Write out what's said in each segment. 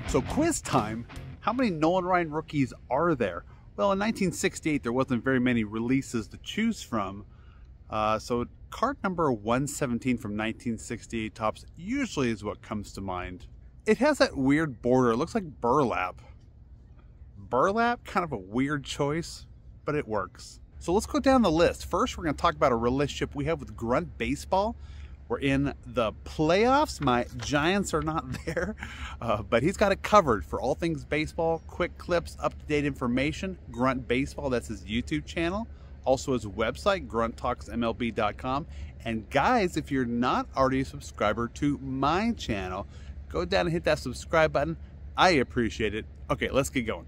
So quiz time, how many Nolan Ryan rookies are there? Well, in 1968 there wasn't very many releases to choose from, so card number 117 from 1968 Topps usually is what comes to mind. It has that weird border, it looks like burlap. Burlap, kind of a weird choice, but it works. So let's go down the list. First, we're going to talk about a relationship we have with Grunt Baseball. We're in the playoffs. My Giants are not there, but he's got it covered for all things baseball, quick clips, up-to-date information. Grunt Baseball, that's his YouTube channel. Also his website, grunttalksmlb.com. And guys, if you're not already a subscriber to my channel, go down and hit that subscribe button. I appreciate it. Okay, let's get going.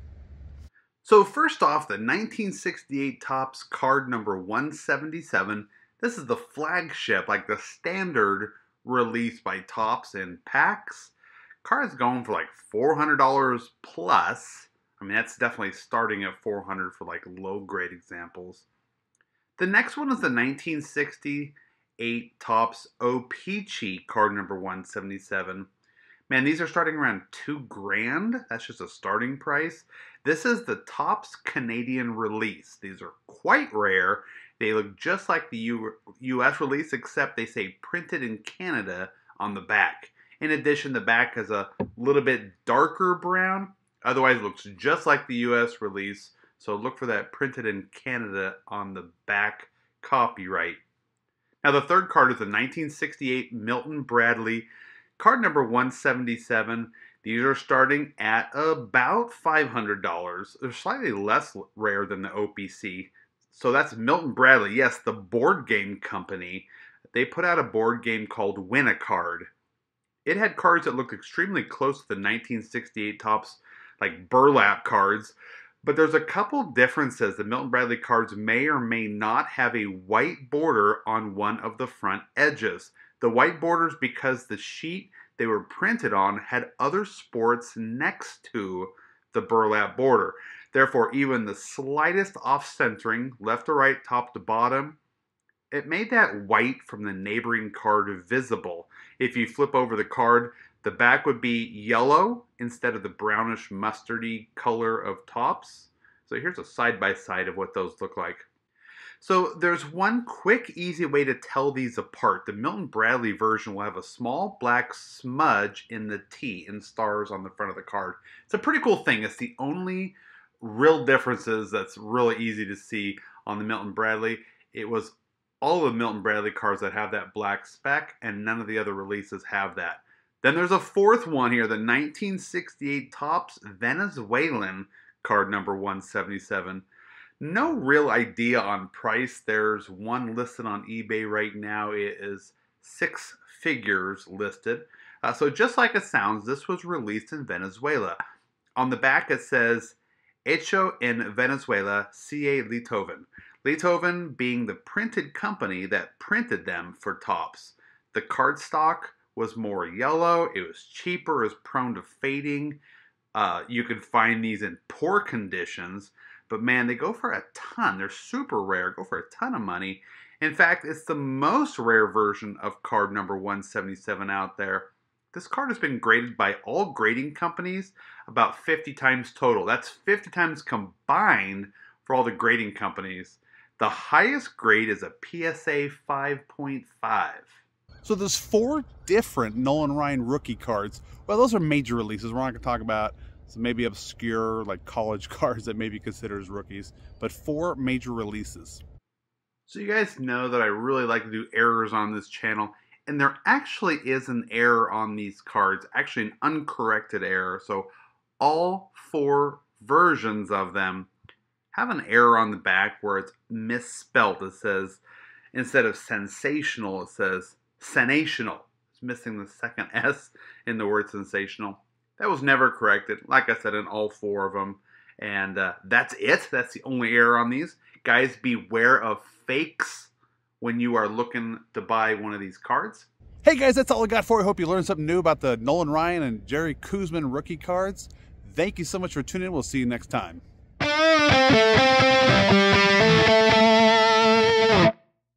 So first off, the 1968 Topps card number 177. This is the flagship, like the standard release by Topps in packs. Card's going for like $400 plus. I mean, that's definitely starting at $400 for like low grade examples. The next one is the 1968 Topps O-Pee-Chee card number 177. Man, these are starting around $2 grand. That's just a starting price. This is the Topps Canadian release. These are quite rare. They look just like the US release, except they say printed in Canada on the back. In addition, the back has a little bit darker brown. Otherwise, it looks just like the US release. So look for that printed in Canada on the back copyright. Now, the third card is the 1968 Milton Bradley card number 177. These are starting at about $500. They're slightly less rare than the OPC. So that's Milton Bradley. Yes, the board game company. They put out a board game called Win-A-Card. It had cards that looked extremely close to the 1968 Topps, like burlap cards. But there's a couple differences. The Milton Bradley cards may or may not have a white border on one of the front edges. The white borders because the sheet they were printed on had other sports next to the burlap border. Therefore, even the slightest off-centering, left to right, top to bottom, it made that white from the neighboring card visible. If you flip over the card, the back would be yellow instead of the brownish mustardy color of Topps. So here's a side-by-side of what those look like. So there's one quick, easy way to tell these apart. The Milton Bradley version will have a small black smudge in the T in stars on the front of the card. It's a pretty cool thing. It's the only real differences that's really easy to see on the Milton Bradley. It was all the Milton Bradley cards that have that black speck, and none of the other releases have that. Then there's a fourth one here, the 1968 Topps Venezuelan card number 177. No real idea on price. There's one listed on eBay right now. It is 6 figures listed. So just like it sounds, this was released in Venezuela. On the back it says, Hecho en Venezuela, C.A. Leitoven. Leitoven being the printed company that printed them for Topps. The cardstock was more yellow. It was cheaper. It was prone to fading. You could find these in poor conditions. But man, they go for a ton. They're super rare. Go for a ton of money. In fact, it's the most rare version of card number 177 out there. This card has been graded by all grading companies about 50 times total. That's 50 times combined for all the grading companies. The highest grade is a PSA 5.5. So there's 4 different Nolan Ryan rookie cards. Well, those are major releases. We're not going to talk about some maybe obscure like college cards that may be considered as rookies, but 4 major releases. So you guys know that I really like to do errors on this channel, and there actually is an error on these cards, actually an uncorrected error. So all 4 versions of them have an error on the back where it's misspelt. It says, instead of sensational, it says senational. It's missing the second S in the word sensational. That was never corrected, like I said, in all 4 of them. And that's it. That's the only error on these. Guys, beware of fakes when you are looking to buy one of these cards. Hey guys, that's all I got for you. Hope you learned something new about the Nolan Ryan and Jerry Koosman rookie cards. Thank you so much for tuning in. We'll see you next time.